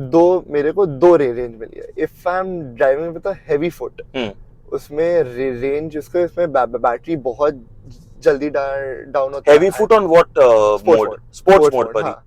दो मेरे को दो रेंज मिली है। If I am driving with a heavy foot, उसमें रेंज उसका, इसमें बैटरी बहुत जल्दी डाउन होता है। Heavy foot on what mode? Sports mode पर ही। हाँ,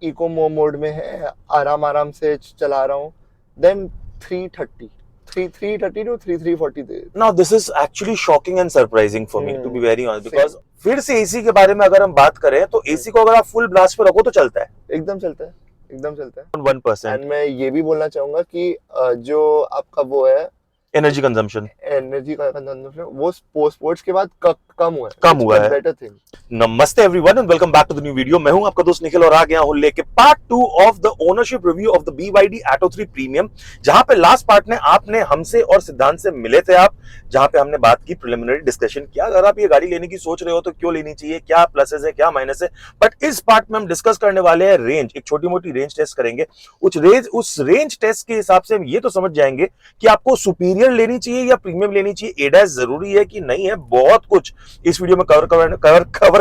इको मोड में है, आराम से चला रहा हूँ। Then 330 to 340 Now this is actually shocking and surprising for me to be very honest, because फिर से एसी के बारे में अगर हम बात करें तो एसी को अगर आप फुल ब्लास्ट पे रखो तो चलता है, एकदम चलता है, एकदम चलता है 1%। एंड मैं ये भी बोलना चाहूंगा कि जो आपका वो है एनर्जी कंजम्पशन का कंजम्पशन, वो स्पोर्ट्स के बाद कम हुआ है। Better thing. नमस्ते everyone and welcome back to the new video. मैं हूं आपका दोस्त निखिल और आ गया हूं लेके part 2 of the ownership review of the BYD Atto 3 premium, जहां पे लास्ट पार्ट में आपने हमसे और सिद्धांत से मिले थे आप, जहां पे हमने बात की, प्रिलिमिनरी डिस्कशन किया। अगर आप ये गाड़ी लेने की सोच रहे हो तो क्यों लेनी चाहिए, क्या प्लसेस है क्या माइनस है, बट इस पार्ट में हम डिस्कस करने वाले हैं रेंज। एक छोटी मोटी रेंज टेस्ट करेंगे। उस रेंज टेस्ट के हिसाब से हम ये तो समझ जाएंगे कि आपको सुपीरियर लेनी चाहिए या प्रीमियम लेनी चाहिए, एडीएस जरूरी है कि नहीं है। बहुत कुछ इस वीडियो में कवर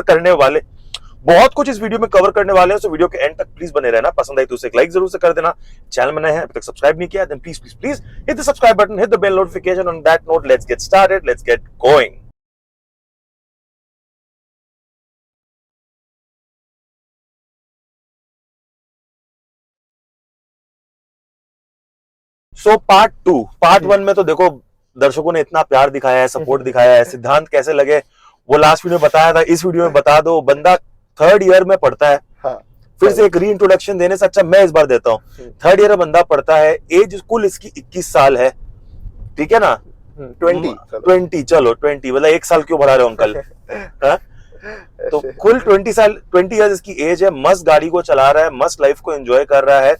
करने वाले, बहुत कुछ इस वीडियो में कवर करने वाले हैं। तो वीडियो के एंड तक प्लीज बने रहना। पसंद आई तो उसे एक लाइक जरूर से कर देना। चैनल में नए हैं, अभी तक सब्सक्राइब नहीं किया, then please please please hit the subscribe button, hit the bell notification. On that note, let's get started, let's get going. So part 1 में तो देखो दर्शकों ने इतना प्यार दिखाया है, सपोर्ट दिखाया है। सिद्धांत कैसे लगे वो लास्ट वीडियो में बताया था, इस वीडियो में बता दो। बंदा 3rd ईयर में पढ़ता है। हाँ, फिर से एक री इंट्रोडक्शन देने से अच्छा मैं इस बार देता हूँ। 3rd ईयर में बंदा पढ़ता है, एज कुल इसकी 21 साल है, ठीक है ना? 20 चलो 20, मतलब 1 साल क्यों बढ़ा रहे हो अंकल? तो कुल 20 ईयर्स इसकी एज है। मस्त गाड़ी को चला रहा है, मस्त लाइफ को एंजॉय कर रहा है।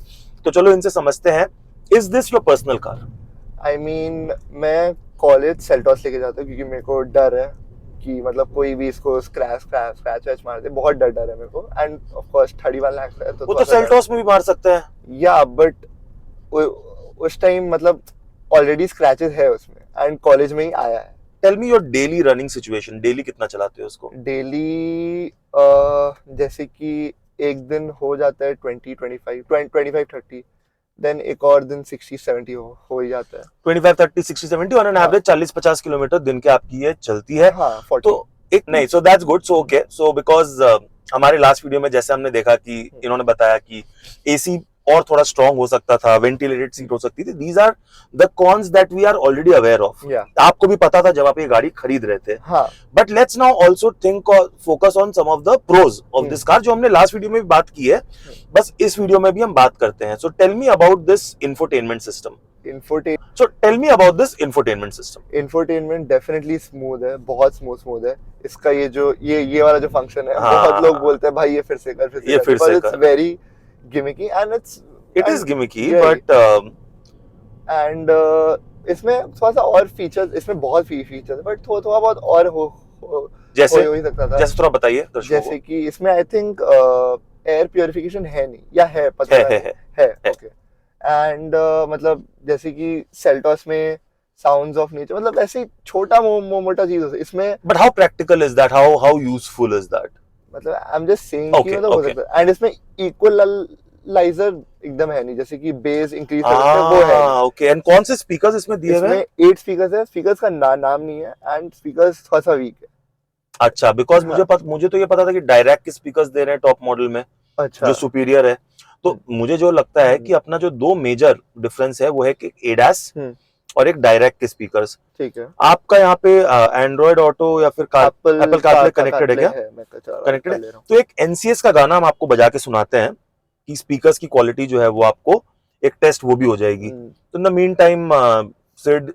तो चलो इनसे समझते हैं, is this your personal car? I mean मैं कॉलेज सेल्टॉस लेके जाता हूँ क्योंकि मेरे को डर है कि मतलब कोई भी इसको स्क्रैच मार दे। बहुत डर है मेरे को। एंड ऑफ कोर्स 31 लाख है वो तो सेल्टॉस में भी मार सकते हैं या, बट उस टाइम मतलब ऑलरेडी स्क्रैचेस है उसमें एंड कॉलेज में ही आया है। Tell me your daily running situation. Daily कितना चलाते हो उसको? डेली जैसे कि एक दिन हो जाता है 25-30, देन एक और दिन 60-70 हो ही जाता है। 25-30-60-70 ऑन एन एवरेज 40-50 किलोमीटर दिन के आपकी ये चलती है। हाँ, 40। तो एक नहीं, so that's good. So okay, so because हमारे लास्ट वीडियो में जैसे हमने देखा कि इन्होंने बताया कि एसी और थोड़ा स्ट्रॉन्ग हो सकता था, वेंटिलेटेड सीट हो सकती थी। These are the cons that we are already aware of. आपको भी पता था जब आप ये गाड़ी खरीद रहे थे। But let's now also think focus on some of the pros of this car, जो हमने लास्ट वीडियो में भी बात की है, बस इस वीडियो में भी हम बात करते हैं। So tell me about this infotainment system. So tell me about this infotainment system. Infotainment definitely smooth है, बहुत स्मूथ है। इसका ये वाला जो फंक्शन है, बहुत लोग बोलते हैं भाई ये फिर से कर। It's very gimmicky and it is gimmicky, but and इसमें थोड़ा सा और फीचर्स, इसमें बहुत फीचर्स है, बट थोड़ा बहुत और हो जैसे हो ही सकता था। जैसे थोड़ा बताइए। जैसे कि इसमें आई थिंक एयर प्योरिफिकेशन है नहीं, या है, पता है। ओके। एंड मतलब जैसे कि सेल्टॉस में साउंड्स ऑफ नेचर, मतलब ऐसे छोटा मोटा चीज है इसमें। But how practical is that? How useful is that? मतलब आई एम जस्ट सेइंग कि मतलब हो सकता है। एंड इसमें इक्वलाइजर एकदम है नहीं, जैसे कि बेस इंक्रीज करते हैं वो है। ओके। एंड कौन से स्पीकर्स इसमें दिए हुए हैं? 8 स्पीकर्स है। स्पीकर्स का नाम नहीं है एंड स्पीकर्स थोड़ा सा वीक है। अच्छा, बिकॉज मुझे तो ये पता था कि डायरेक्ट के स्पीकर्स दे रहे हैं टॉप मॉडल में। अच्छा, जो सुपीरियर है। तो मुझे जो लगता है कि अपना जो 2 मेजर डिफरेंस है वो है कि एडास और एक डायरेक्ट के स्पीकर्स। ठीक है। आपका यहाँ पे एंड्रॉइड ऑटो या फिर एप्पल कारप्ले कनेक्टेड है क्या? कनेक्टेड है। तो एक NCS का गाना हम आपको बजा के सुनाते हैं कि स्पीकर्स की क्वालिटी जो है वो आपको एक टेस्ट वो भी हो जाएगी। तो in the meantime Sid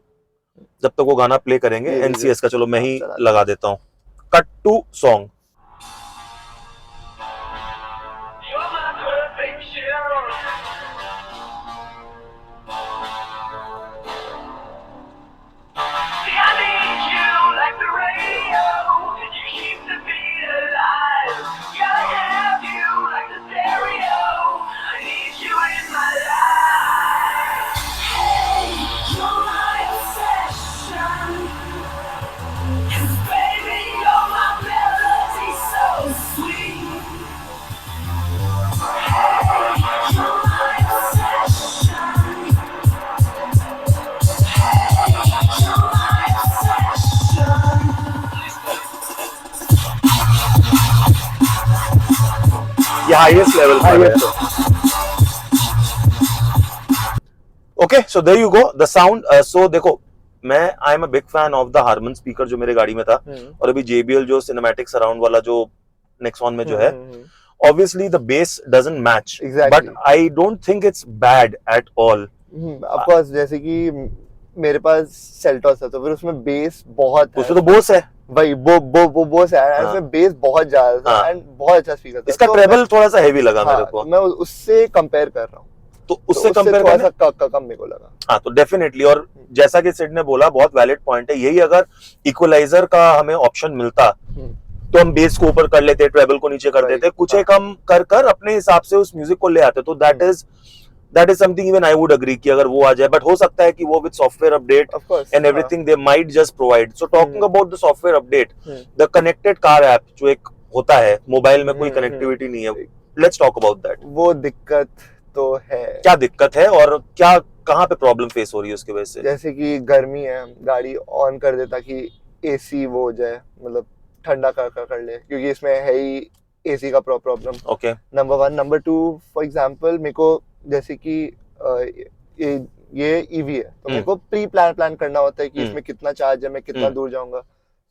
जब तक वो गाना प्ले करेंगे NCS का, चलो मैं ही लगा देता हूँ। Cut to song. Highest level पर है। Okay, so there you go the sound. So देखो, मैं I am a big fan of the Harman speaker जो मेरे गाड़ी में था, और अभी JBL जो सिनेमैटिक सराउंड वाला जो नेक्सॉन में जो है, obviously the bass doesn't match, Exactly. but I don't think it's bad at all. Of course, जैसे कि मेरे पास सेल्टोस है तो फिर उसमें बेस बहुत है, उसमें तो बोस है, वही वो बोस है, हाँ। इसमें बेस बहुत ज्यादा था एंड बहुत अच्छा स्पीकर था। इसका तो ट्रेबल थोड़ा सा हेवी लगा मेरे को, मैं उससे कंपेयर कर रहा हूँ, तो उससे तो कंपेयर थोड़ा करना सा कम मेरे को लगा। हाँ, तो डेफिनेटली। और जैसा कि सिड ने बोला, बहुत वैलिड पॉइंट है, यही अगर इक्वलाइजर का हमें ऑप्शन मिलता तो हम बेस को ऊपर कर लेते, ट्रेबल को नीचे कर देते, कुछ एक कम कर अपने हिसाब से उस म्यूजिक को ले आते, तो that is something even I would agree कि अगर वो आ जाए, बट हो सकता है कि वो with software update and everything they might just provide. So talking about the software update, the connected car app जो एक होता है, मोबाइल में कोई कनेक्टिविटी नहीं है, लेट्स टॉक अबाउट दैट। वो दिक्कत तो है, क्या दिक्कत है और क्या कहाँ पे प्रॉब्लम फेस हो रही है उसकी वजह से? जैसे कि गर्मी है, गाड़ी ऑन कर दे ताकि एसी वो हो जाए, मतलब ठंडा कर ले, क्योंकि इसमें है ही एसी का problem. Okay, number 1। Number 2, for example मेरे को जैसे कि ये ईवी है तो मेरे को प्री प्लान करना होता है कि इसमें कितना चार्ज है, मैं कितना दूर जाऊंगा।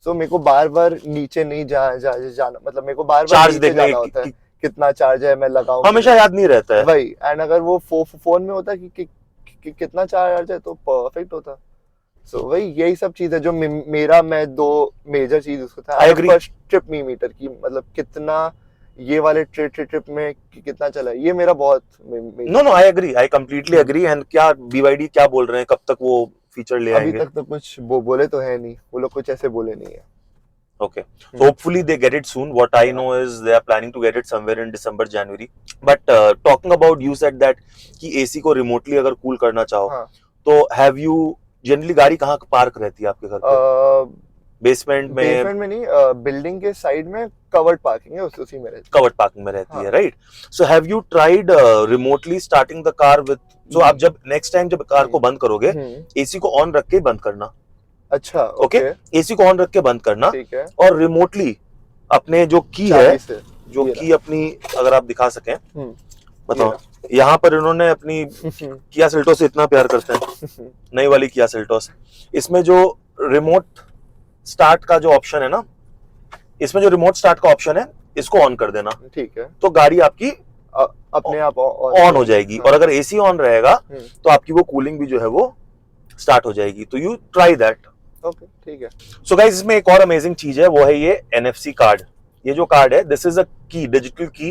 सो मेरे को बार नीचे नहीं जाना, मतलब मेरे को बार चार्ज नीचे जाना होता है, कितना चार्ज है मैं लगाऊं, हमेशा याद नहीं रहता है वही। एंड अगर वो फोन में होता कि कितना चार्ज है तो परफेक्ट होता। सो वही यही सब चीज है जो मैं दो मेजर चीज उसको था। फर्स्ट ट्रिप मीटर की, मतलब कितना ये वाले ट्रिप में कितना चला, ये मेरा बहुत no I agree, I completely agree. And क्या BYD क्या बोल रहे हैं, कब तक वो फीचर ले आएंगे? अभी तक तो कुछ बोले तो है नहीं, वो लोग कुछ ऐसे बोले नहीं है। Okay, so hopefully they get it soon. What I know is they are planning to get it somewhere in December, January. But talking about, you said that कि AC को remotely अगर cool करना चाहो, तो have you generally गाड़ी कहाँ park रहती है आपके घर पे? बेसमेंट में नहीं, बिल्डिंग के साइड में कवर्ड पार्किंग है, उसी में रहती है। कवर्ड पार्किंग में रहती है, right? So have you tried remotely starting the car with, so आप जब नेक्स्ट टाइम जब कार को बंद करोगे, AC को ऑन रख के बंद करना। अच्छा, ओके, AC को ऑन रख के बंद करना, ठीक है, और रिमोटली अपने जो की है, जो की अपनी अगर आप दिखा सकें, बताओ। यहाँ पर इन्होंने अपनी किया सेल्टोस से इतना प्यार करते हैं, नई वाली किया सेल्टोस। इसमें जो रिमोट स्टार्ट का जो ऑप्शन है ना, इसमें जो रिमोट स्टार्ट का ऑप्शन है, इसको ऑन कर देना, ठीक है, तो गाड़ी आपकी अपने आप ऑन हो जाएगी। और अगर AC ऑन रहेगा तो आपकी वो कूलिंग भी जो है वो स्टार्ट हो जाएगी। तो यू ट्राई दैट। ओके, ठीक है। सो गाइस, इसमें एक और अमेजिंग चीज है, वो है ये NFC कार्ड। ये जो कार्ड है, दिस इज अ की, डिजिटल की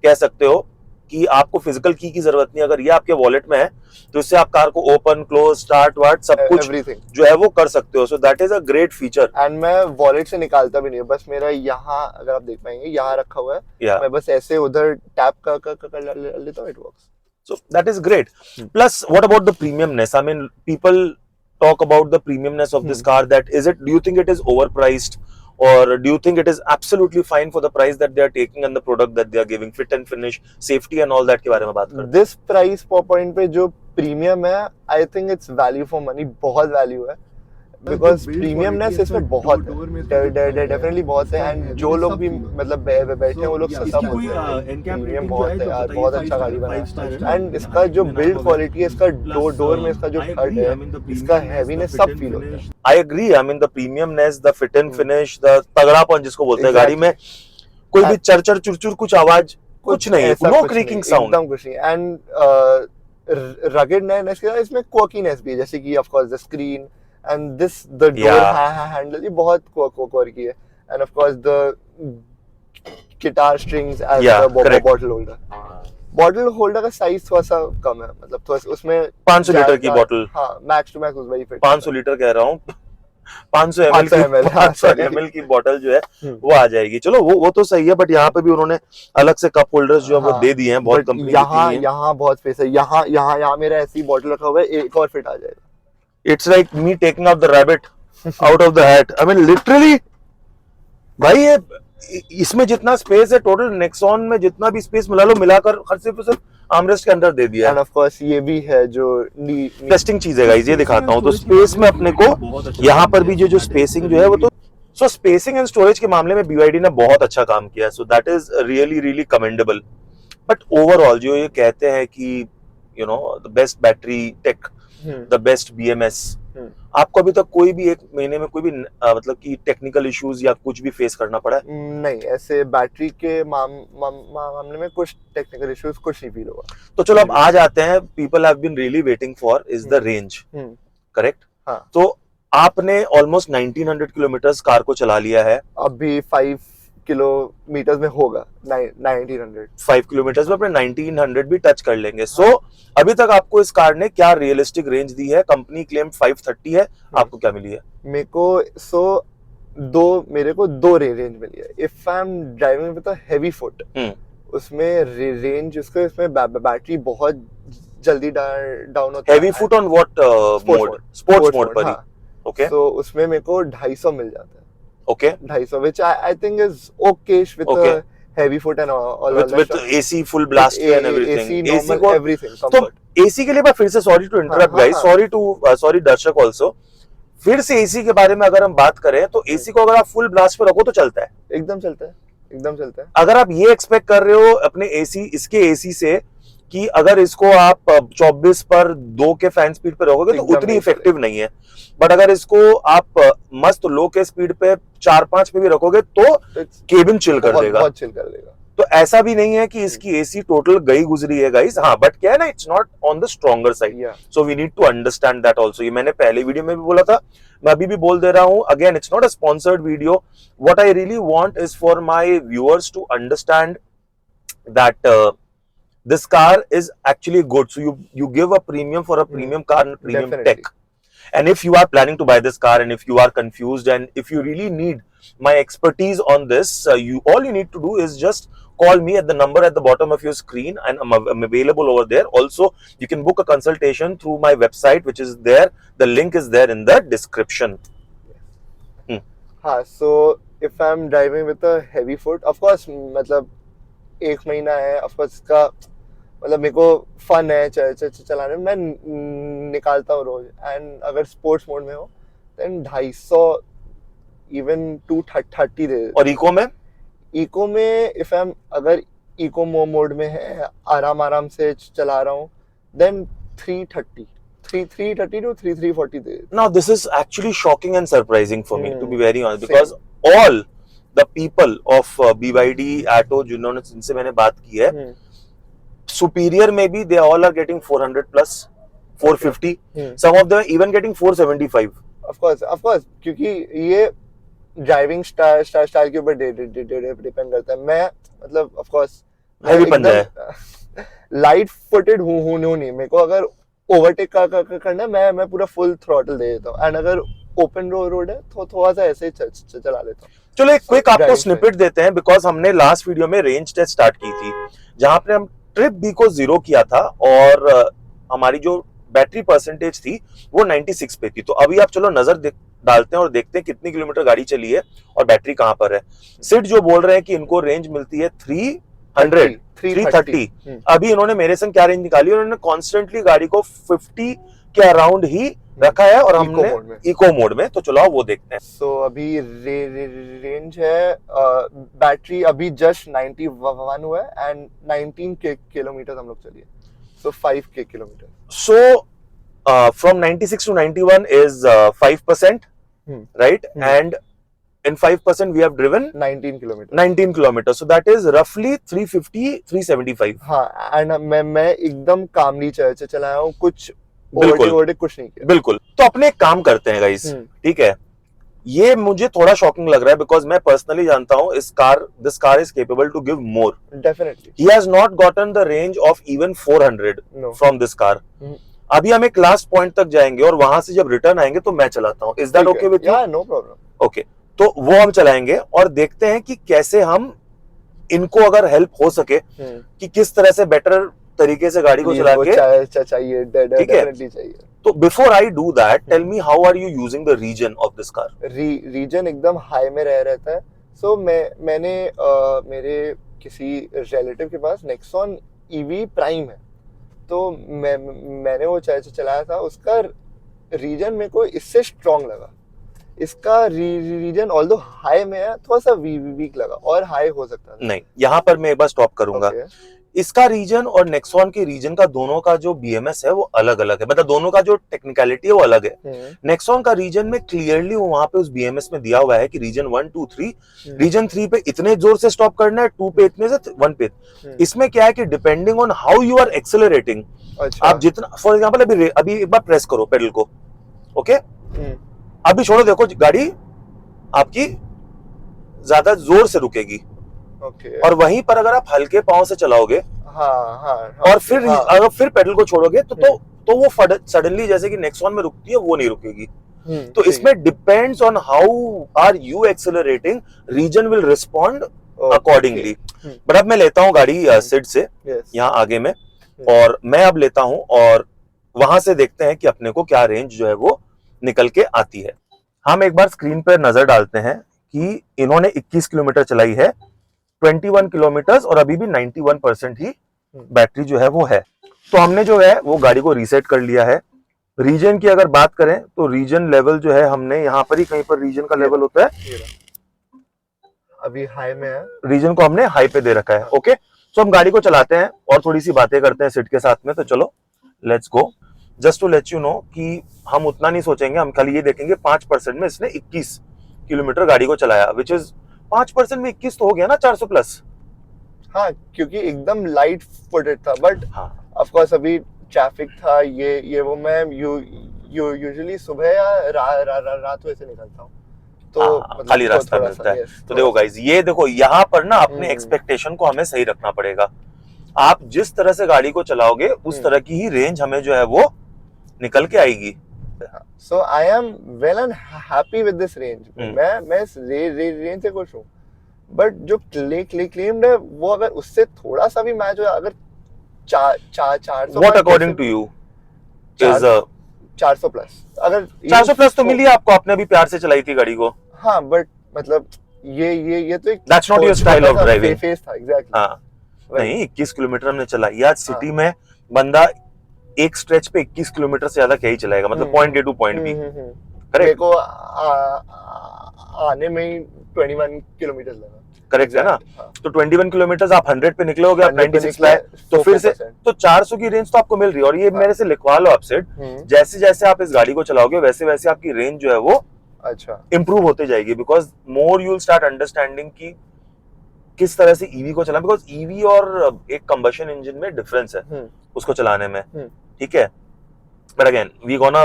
कह सकते हो, कि आपको फिजिकल की जरूरत नहीं। अगर ये आपके वॉलेट में है तो इससे आप कार को ओपन, क्लोज, स्टार्ट, वार्ट सब कुछ जो है वो कर सकते हो। सो that is a great feature. And मैं वॉलेट से निकालता भी नहीं है, बस मेरा यहाँ, अगर आप देख पाएंगे, यहाँ रखा हुआ है, मैं बस ऐसे उधर टैप कर लेता हूँ, it works. So that is great. Plus, what about the premiumness? I mean, people talk about the premiumness of this car. That is it. Do you think it is overpriced, or do you think it is absolutely fine for the price that they are taking and the product that they are giving, fit and finish, safety and all that के बारे में बात करते हैं? This price point पे जो premium है, I think it's value for money, बहुत वैल्यू है, बिकॉज प्रीमियमनेस इसमें बहुत है, डेफिनेटली बहुत है। एंड जो लोग भी मतलब बैठे हैं वो लोग सब प्रीमियम बहुत है यार, बहुत अच्छा गाड़ी बना है। एंड इसका जो बिल्ड क्वालिटी है, इसका डोर में इसका जो थर्ड है, इसका हैवीनेस सब फील होता है। I agree, I mean the premiumness, the fit and finish, the तगड़ापन जिसको बोलते हैं गाड़ी में, कोई भी चरचर चुरचुर कुछ आवाज कुछ नहीं है, नो क्रीकिंग साउंड, एकदम कुछ नहीं। एंड रगेडनेस के साथ इसमें क्वर्कीनेस भी है, जैसे कि of course the screen and this the door handle ये बहुत quirky है। and of course the guitar strings as the bottle holder का साइज थोड़ा सा कम है, मतलब थोड़ा उसमें 500 लीटर की बॉटल, हाँ, मैक्स टू मैक्स वही फिट 500 लीटर कह रहा हूँ, 500 ml की बॉटल जो है वो आ जाएगी। चलो वो तो सही है, बट यहाँ पे भी उन्होंने अलग से कप होल्डर्स जो है वो दे दिए हैं, बहुत कंपनी यहाँ बहुत स्पेस है, यहाँ मेरा ऐसी बॉटल रखा हुआ है, एक और फिट आ जाएगा। It's like me taking out the rabbit out of the hat. I mean literally, भाई ये इसमें जितना स्पेस है, टोटल नेक्सॉन में जितना भी स्पेस मिला लो, मिलाकर हर सिर्फ आर्मरेस्ट के अंदर दे दिया है। And of course ये भी है जो टेस्टिंग चीज है गाइस, ये दिखाता हूँ। तो स्पेस में अपने को यहाँ पर भी जो स्पेसिंग जो है वो, तो सो स्पेसिंग एंड स्टोरेज के मामले में BYD ने बहुत अच्छा काम किया है। So that is really really commendable. But overall जो ये कहते हैं कि you know the best battery tech, the best BMS, आपको अभी तक कोई भी एक महीने में कोई भी मतलब कि टेक्निकल इश्यूज या कुछ भी फेस करना पड़ा है? नहीं, ऐसे बैटरी के मामले में कुछ टेक्निकल इश्यूज कुछ नहीं फील हुआ। तो चलो अब आ जाते हैं, people have been really waiting for is the range, correct? हाँ। तो आपने ऑलमोस्ट 1900 किलोमीटर्स कार को चला लिया है। अभी 5 किलोमीटर में होगा 1900। 5 किलोमीटर में अपने 1900 भी टच कर लेंगे। सो अभी तक आपको इस कार ने क्या रियलिस्टिक रेंज दी है? कंपनी क्लेम 530 है, आपको क्या मिली है? मेरे को दो रेंज मिली है। If I am driving with a heavy foot, उसमें रेंज इसमें बैटरी बहुत जल्दी डाउन होता है। Heavy foot on what mode? Sports mode पर ही। ओके, सो उसमें मेरे को 250 मिल जाता है। Okay, 250 which I think is okay with Okay. a heavy foot and all with that stuff. AC full blast and everything, AC normal को everything तो comfort. AC के लिए मैं फिर से sorry to interrupt guys, sorry दर्शक also, फिर से AC के बारे में अगर हम बात करें तो AC को अगर आप फुल ब्लास्ट पे रखो तो चलता है, एकदम चलता है, एकदम चलता है। अगर आप ये एक्सपेक्ट कर रहे हो अपने इसके AC से कि अगर इसको आप 24 पर 2 के फैन स्पीड पे रखोगे तो उतनी इफेक्टिव नहीं है, बट अगर इसको आप मस्त लो के स्पीड पे 4-5 पे भी रखोगे तो केबिन चिल कर देगा, बहुत चिल कर देगा। तो ऐसा भी नहीं है कि इसकी AC टोटल गई गुजरी है गाइस। हाँ, बट क्या है ना, it's not on the stronger side, so we need to understand that also. ये मैंने पहले वीडियो में भी बोला था, मैं अभी भी बोल दे रहा हूं, again it's not a sponsored video. What I really want is for my viewers to understand that this car is actually good, so you give a premium for a premium car and premium Definitely. tech. And if you are planning to buy this car and if you are confused and if you really need my expertise on this, all you need to do is just call me at the number at the bottom of your screen, and I'm available over there. Also, you can book a consultation through my website, which is there. The link is there in the description. हाँ, so if I'm driving with a heavy foot, of course, मतलब 1 महीना है, of course इसका मतलब मेरे को fun है चलाने में, मैं निकालता हूँ रोज। एंड अगर स्पोर्ट्स मोड में हो देन 250 इवन 230 दे। और इको में? इको में इफ आई एम अगर इको मोड में है, आराम से चला रहा हूँ, देन 330 to 340 दे। Now this is actually shocking and surprising for me, to be very honest, because all the people of BYD Atto जिनसे मैंने बात की है, superior maybe they all are getting 400 plus 450, some of them are even getting 475. of course क्योंकि ये driving style के ऊपर depend करता है। मैं मतलब of course हैवी बंदा है, लाइट फुटेड हूँ नहीं। मेरे को अगर ओवरटेक करना है, मैं पूरा फुल थ्रॉटल दे देता हूँ, एंड अगर ओपन रोड है तो थोड़ा सा ऐसे ही चला लेता हूँ। चलो एक क्विक आपको स्निपेट देते हैं, बिकॉज हमने लास्ट वीडियो में रेंज टेस्ट स्टार्ट की थी जहां पे हम ट्रिप बी को 0 किया था और हमारी जो बैटरी परसेंटेज थी वो 96 पे थी। तो अभी आप चलो नजर डालते हैं और देखते हैं कितनी किलोमीटर गाड़ी चली है और बैटरी कहां पर है। सिड जो बोल रहे हैं कि इनको रेंज मिलती है 330। अभी इन्होंने मेरे संग क्या रेंज निकाली, उन्होंने कॉन्स्टेंटली गाड़ी को 50 के अराउंड ही रखा है और हमने इको मोड में। तो चलो वो देखते हैं। सो अभी रेंज है, बैटरी अभी जस्ट 91 हुआ है एंड 19 किलोमीटर हम लोग चलिए, सो 5 kilometre. So from 96 to 91 is 5%, right? And in 5% we have driven 19 kilometers, so that is roughly 350-375. हाँ, एंड मैं एकदम कामली चलाया हूँ, कुछ बिल्कुल कुछ नहीं किया। बिल्कुल। तो अपने एक काम करते हैं गाइस, ठीक है? ये मुझे थोड़ा शॉकिंग लग रहा है बिकॉज मैं पर्सनली जानता हूं this car is capable to give more. Definitely he has not gotten the range of even 400 from this car. अभी हम एक लास्ट पॉइंट तक जाएंगे और वहां से जब रिटर्न आएंगे तो मैं चलाता हूं। Is that okay with you? या नो प्रॉब्लम। ओके, तो वो हम चलाएंगे और देखते हैं कि कैसे हम इनको अगर हेल्प हो सके कि किस तरह से बेटर तरीके से गाड़ी को चला के चाहिए, डेफिनेटली चाहिए। तो before I do that, tell me how are you using the regen of this car? Regen एकदम हाई में रहता है। सो मैंने मेरे किसी रिलेटिव के पास नेक्सॉन ईवी प्राइम है, तो मैंने वो चलाया था। उसका रीजन मेरे को इससे स्ट्रॉन्ग लगा। इसका रीजन ऑल्दो हाई में है, थोड़ा सा वीक लगा और हाई हो सकता है। नहीं, यहाँ पर मैं एक बार स्टॉप करूंगा। इसका रीजन और नेक्सॉन के रीजन का दोनों का जो BMS है वो अलग अलग है, मतलब दोनों का जो टेक्निकलिटी है वो अलग है। नेक्सॉन का रीजन में क्लियरली वहां पे उस BMS में दिया हुआ है कि रीजन 1 2 3, रीजन 3 पे इतने जोर से स्टॉप करना है, 2 पे इतने से, 1 पे। इसमें क्या है कि depending on how you are accelerating, आप जितना, फॉर एग्जांपल अभी एक बार प्रेस करो पेडल को, ओके, अभी छोड़ो, देखो गाड़ी आपकी ज्यादा जोर से रुकेगी। और वहीं पर अगर आप हल्के पांव से चलाओगे, और फिर अगर फिर पेडल को छोड़ोगे तो वो सडनली जैसे कि नेक्सॉन में रुकती है वो नहीं रुकेगी। तो इसमें depends on how are you accelerating, regen will respond accordingly. But अब मैं लेता हूँ गाड़ी सिड से यहाँ आगे में, और मैं अब लेता हूँ और वहां से देखते हैं कि अपने को क्या रेंज जो है वो निकल के आती है। हम एक बार स्क्रीन पर नजर डालते हैं कि इन्होंने 21 किलोमीटर चलाई है, 21 किलोमीटर, और अभी भी 91% ही बैटरी जो है वो है। तो हमने जो है वो गाड़ी को रीसेट कर लिया है। रीजन की अगर बात करें तो रीजन लेवल जो है हमने यहाँ पर ही कहीं पर रीजन का लेवल होता है, अभी हाई में है, रीजन को हमने हाई पे दे रखा है। ओके, तो हम गाड़ी को चलाते हैं और थोड़ी सी बातें करते हैं सिड के साथ में। तो चलो let's go. Just to let you know कि हम उतना नहीं सोचेंगे, हम खाली ये देखेंगे 5% में इसने 21 किलोमीटर गाड़ी को चलाया, विच इज 5% में 21 तो हो गया ना 400 प्लस। हाँ, क्योंकि एकदम लाइट फुटेड था, बट ऑफ कोर्स अभी ट्रैफिक था, ये वो, मैं यूजुअली सुबह या रात में से निकलता हूँ, तो मतलब खाली रास्ता मिलता है। तो देखो गाइस, ये देखो यहाँ पर ना अपने एक्सपेक्टेशन को हमें सही रखना पड़ेगा। आप जिस तरह से गाड़ी को चलाओगे उस तरह की ही रेंज हमें जो है वो निकल के आएगी। So I am well and happy with this range. मैं इस रेंज से खुश हूँ, बट जो क्लेम्ड है वो अगर उससे थोड़ा सा भी मैच हो, अगर 400, What according to you is 400 plus, अगर 400 प्लस तो मिली आपको, आपने भी प्यार से चलाई थी गाड़ी को। हाँ, बट मतलब ये तो एक That's not your style of driving. Face था, एग्जैक्टली। हाँ, नहीं 21 किलोमीटर हमने चलाई आज सिटी में, बंदा एक स्ट्रेच पे 21 किलोमीटर से ज्यादा क्या ही चलाएगा, मतलब point A to point B. Correct को आने में 21 किलोमीटर लगा, करेक्ट है ना। तो 21 किलोमीटर आप 100 पे निकले हो गए, आप 96 पे, तो फिर से तो 400 की रेंज तो आपको मिल रही है। और ये मेरे से लिखवा लो आपसे, जैसे जैसे आप इस गाड़ी को चलाओगे वैसे वैसे आपकी रेंज जो है वो अच्छा इंप्रूव होते जाएगी, because more you will start understanding की किस तरह से ईवी को चलाना, बिकॉज ईवी और एक कंबशन इंजन में डिफरेंस है उसको चलाने में, ठीक है। But again we gonna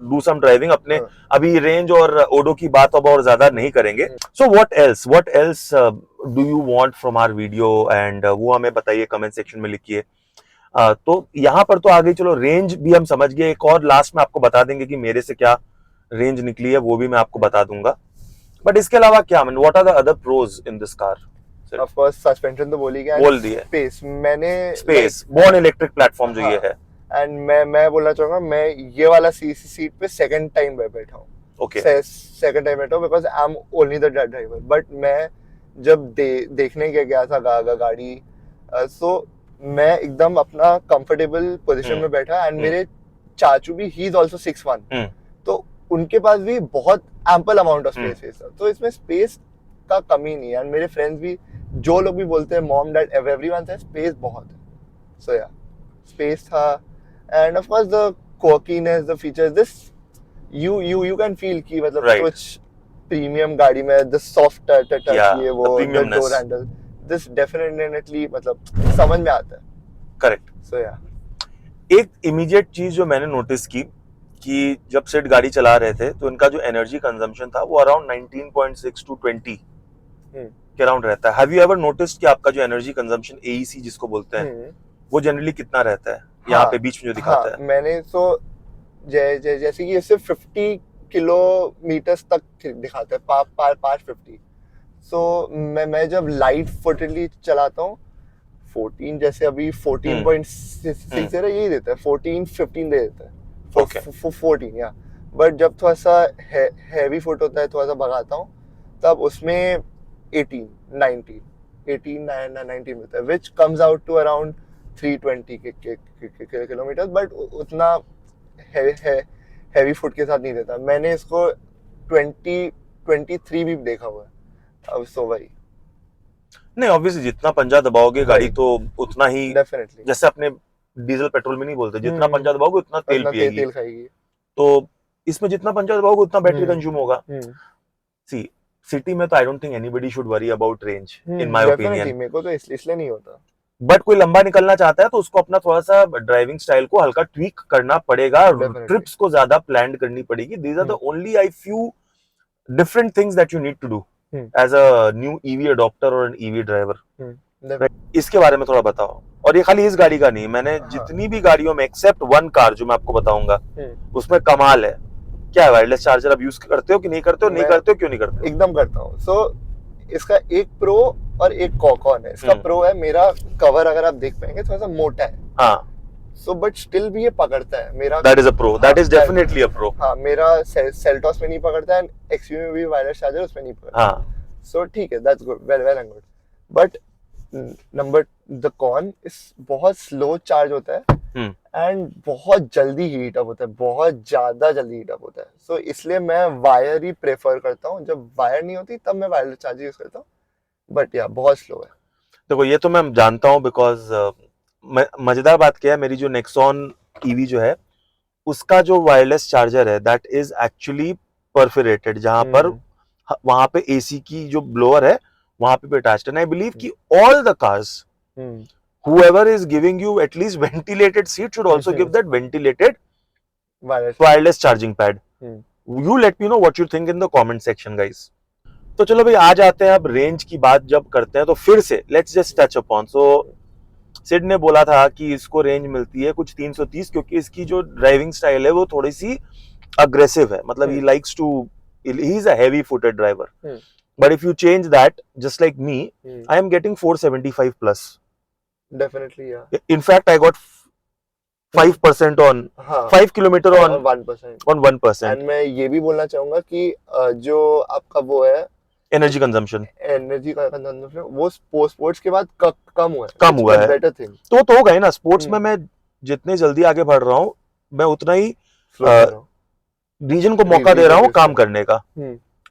do some driving अपने, अभी रेंज और ओडो की बात अब और ज्यादा नहीं करेंगे। So what else do you want from our video, and वो हमें बताइए कमेंट सेक्शन में लिखिए। तो यहाँ पर तो आ गई, चलो रेंज भी हम समझ गए। एक और लास्ट में आपको बता देंगे कि मेरे से क्या रेंज निकली है, वो भी मैं आपको बता दूंगा। बट इसके अलावा क्या, what are the other pros in this car? Of course suspension तो बोल दिया, स्पेस, मैंने स्पेस बोर्न इलेक्ट्रिक प्लेटफॉर्म जो ये है, एंड मैं बोलना चाहूंगा, मैं ये वाला सीट पे सेकंड टाइम बैठा हूँ। ओके, सेकंड टाइम बैठा हूँ, because I am only the driver. But मैं जब देखने के गया था गाड़ी, सो मैं एकदम अपना कंफर्टेबल पोजीशन में बैठा, एंड मेरे चाचू भी, ही इज आल्सो 6'1", तो उनके पास भी बहुत एम्पल अमाउंट ऑफ स्पेस है, तो इसमें स्पेस का कमी नहीं है। एंड मेरे फ्रेंड्स भी, जो लोग भी बोलते हैं, मॉम डैड एवरीवन से स्पेस बहुत है। सो या स्पेस था, end of course the quirkiness, the features, this you can feel कि मतलब कुछ प्रीमियम गाड़ी में the soft touch, ये वो the door handle, this definitely मतलब समझ में आता है। करेक्ट। सो या एक इमीडिएट चीज जो मैंने नोटिस की कि जब सिड गाड़ी चला रहे थे तो इनका जो एनर्जी कंजम्पशन था वो अराउंड 19.6 to 20 के अराउंड रहता है। हैव यू एवर नोटिस्ड कि आपका जो एनर्जी कंजम्पशन AEC जिसको बोलते हैं वो जनरली कितना रहता है? यहाँ पे बीच में जो दिखाता है, मैंने तो जैसे कि इसे 50 किलोमीटर तक दिखाता है, 550। सो मैं जब लाइट फुटेडली चलाता हूँ 14, जैसे अभी 14.6 दे रहा है, यही देता है, 14-15 दे देता है, 14 या। बट जब थोड़ा सा हैवी फुट होता है, थोड़ा सा भगाता हूँ, तब उसमें 18-19 मिलता है, which comes out to around 320 kilometre. But उतना हैवी फुट के साथ नहीं देता। मैंने इसको 23 भी देखा हुआ है अब, सो वही नहीं ऑब्वियसली जितना पंजा दबाओगे गाड़ी Right. तो उतना ही, डेफिनेटली जैसे अपने डीजल पेट्रोल में नहीं बोलते जितना पंजा दबाओगे उतना तेल उतना पिएगी, तेल खाएगी। तो इसमें जितना पंजा दबाओगे उतना बैटरी कंज्यूम होगा। हम्म सी सिटी में तो I don't think anybody should worry about range in my definitely opinion, मेरे को तो इसलिए नहीं होता। बट कोई लंबा निकलना चाहता है तो उसको अपना थोड़ा सा ड्राइविंग स्टाइल को हल्का ट्वीक करना पड़ेगा, Definitely. ट्रिप्स को ज्यादा प्लान करनी पड़ेगी। These are the only I few different things that you need to do as a new EV adopter और एन ईवी ड्राइवर। इसके बारे में थोड़ा बताओ। और ये खाली इस गाड़ी का नहीं, मैंने जितनी भी गाड़ियों में एक्सेप्ट वन कार जो मैं आपको बताऊंगा उसमें कमाल है। क्या है, वायरलेस चार्जर अब यूज करते हो कि नहीं करते हो? नहीं करते हो, क्यों नहीं करते हो? एकदम करता हूँ। सो इसका एक प्रो और एक कॉन है। इसका प्रो है, मेरा कवर अगर आप देख पाएंगे थोड़ा सा मोटा है, हाँ, सो बट स्टिल भी ये पकड़ता है मेरा। That is a pro, that is definitely a pro. हाँ, मेरा सेल्टॉस में नहीं पकड़ता है, एक्सयूवी में भी वायरलेस चार्जर उसमें नहीं पकड़ता। हाँ, सो ठीक है, that's good, well and good. But number the con is बहुत स्लो चार्ज होता है एंड बहुत जल्दी हीट अप होता है, बहुत ज्यादा जल्दी हीट अप होता है। सो इसलिए मैं वायर ही प्रेफर करता हूँ। जब वायर नहीं होती तब मैं वायरलेस चार्जर यूज करता हूँ, बट या बहुत स्लो है। देखो ये तो मैं जानता हूँ बिकॉज मजेदार बात क्या है, मेरी जो नेक्सॉन ईवी जो है उसका जो वायरलेस चार्जर है दैट इज एक्चुअली परफोरेटेड, जहां पर वहां पे एसी की जो ब्लोअर है वहां पे अटैच्ड है। आई बिलीव कि all the cars whoever is giving you at least ventilated seat should also give that ventilated wireless charging pad. You let me know what you think in the comment section guys. तो चलो भाई आ जाते हैं अब range की बात जब करते हैं तो फिर से let's just touch upon. So Sid ने बोला था कि इसको रेंज मिलती है कुछ 330 क्योंकि इसकी जो ड्राइविंग स्टाइल है वो थोड़ी सी अग्रेसिव है, मतलब he likes to, he is a heavy footed driver. But if you change that just like me, I am getting 475 plus. Definitely, yeah. In fact, I got 5% on 5 kilometer on 1%. On 1%. And मैं ये भी बोलना चाहूंगा कि जो आपका वो है एनर्जी कंजम्पशन वो स्पोर्ट्स के बाद कम हुआ है। बेटर थिंग तो होगा ही ना। स्पोर्ट्स में मैं जितने जल्दी आगे बढ़ रहा हूँ मैं उतना ही रीजन को मौका दे रहा हूँ काम करने का,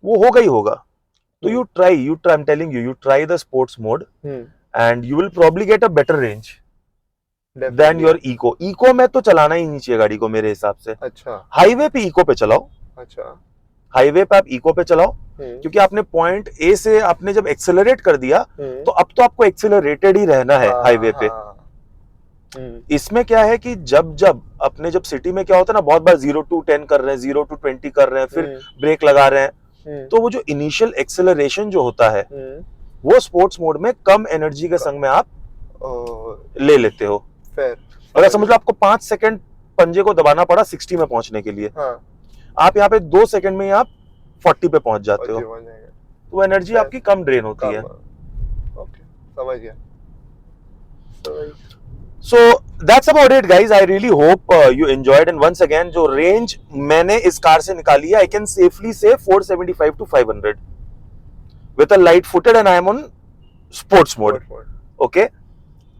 वो होगा ही होगा। तो you try, I'm telling you try the sports mode and you will probably get a better range than your eco. Eco में तो चलाना ही नहीं चाहिए गाड़ी को मेरे हिसाब से। अच्छा, हाईवे पे इको पे चलाओ। अच्छा, हाईवे पे आप इको पे चलाओ क्योंकि आपने पॉइंट ए से आपने जब एक्सेलरेट कर दिया तो अब तो आपको एक्सेलरेटेड ही रहना है हाईवे पे। इसमें क्या है कि जब अपने जब सिटी में क्या होता है ना, बहुत बार 0 to 10 कर रहे हैं, 0 to 20 कर रहे हैं, फिर ब्रेक लगा रहे हैं, तो वो जो इनिशियल एक्सेलरेशन जो होता है वो स्पोर्ट्स मोड में कम एनर्जी के संग में आप ले लेते हो। अगर समझ लो आपको 5 सेकंड पंजे को दबाना पड़ा 60 में पहुंचने के लिए, आप यहाँ पे 2 सेकंड में आप 40 पे पहुंच जाते हो, तो एनर्जी आपकी कम ड्रेन होती है। समझ गया। So that's about it guys. I really hope you enjoyed, and once again जो रेंज मैंने इस कार से निकाली है I can safely say 475 to 500 with a light footed and I am on sports mode. Okay,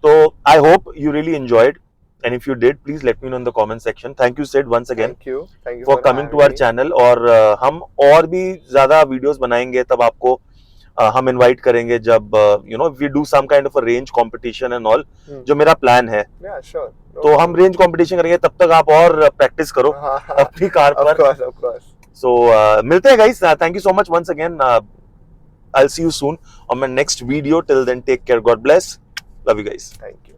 so I hope you really enjoyed, and if you did please let me know in the comment section. Thank you Sid once again. Thank you for coming to our channel. और हम और भी ज्यादा videos बनाएंगे तब आपको हम invite करेंगे जब you know we do some kind of a range competition and all, जो मेरा प्लान है। तो हम रेंज कंपटीशन करेंगे, तब तक आप और प्रैक्टिस करो अपनी कार पर। सो मिलते हैं guys, thank you so much once again, I will see you soon on my next video. Till then take care, God bless, love you guys, thank you.